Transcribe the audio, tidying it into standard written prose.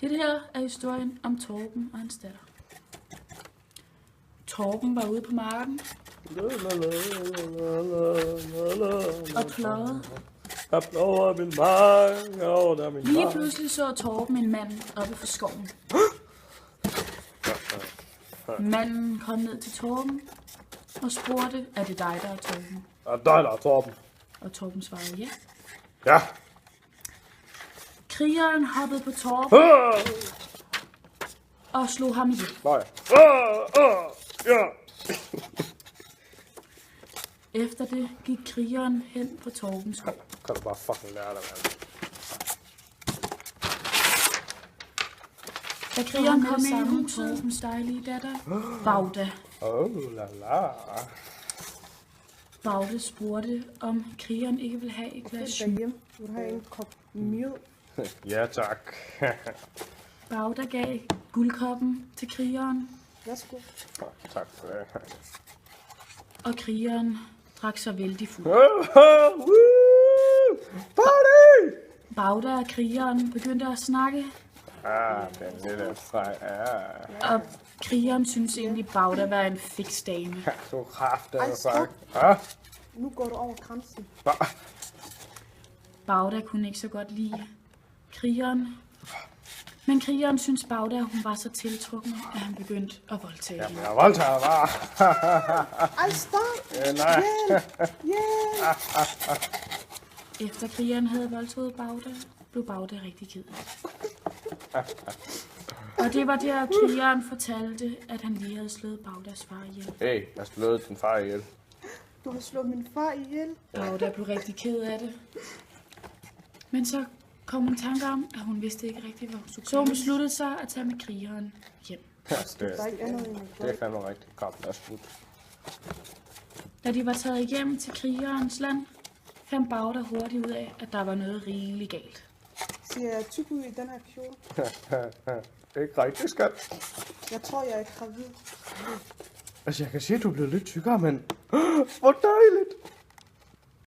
Det her er historien om Torben og hans datter. Torben var ude på marken og pløjede. Jeg pløjer min mark, og der er min Lige mark. pludselig så Torben en mand oppe fra skoven. Manden kom ned til Torben og spurgte, er det dig, der er Torben? Er det dig, der er Torben? Og Torben svarede ja. Ja. Krigeren hoppede på Torben og slog ham ihjel. Nej. Ja. Efter det gik krigeren hen på Torbens skov. Kan du bare fucking lære dig, mand. Da krigeren kom ind i huset, Torbens dejlige datter, Bagda. La la. Bagda spurgte, om krigeren ikke ville have et glas syre. Derhjemme. Du vil have en kop mjød. Ja, tak. Bagda gav guldkoppen til krigeren, Værsgo. Tak for det. og krigeren drak sig vældig fuld. Party! Bagda og krigeren begyndte at snakke, Den lille frej. og krigeren synes egentlig, Bagda var en fiks dame. Du kræfter Ej, stop. sagt. Nu går du over grænsen. Bagda kunne ikke så godt lide krigeren, men krigeren synes Bagda, hun var så tiltrukken, at han begyndte at voldtage hende. Jeg voldtager bare. Ej, stop! Nej. Hjælp! Efter krigeren havde voldtaget Bagda, blev Bagda rigtig ked. Og det var der, krigeren fortalte, at han lige havde slået Bagdas far ihjel. Hey, jeg slået din far ihjel. Du har slået min far ihjel. Bagda blev rigtig ked af det. Men så kom hun tanke om, at hun vidste ikke rigtigt, hvad hun skulle. Så hun besluttede sig at tage med krigeren hjem. Det Der er ikke andet end er fandme rigtigt. Kom, lad os slutte. Da de var taget hjem til krigerens land, fandt Bagda hurtigt ud af, at der var noget rigeligt galt. Siger jeg tyk ud i den her kjole? Det er ikke rigtigt, skat. Jeg tror, jeg er gravid. Altså, jeg kan se, at du er blevet lidt tykkere, men... Hvor dejligt!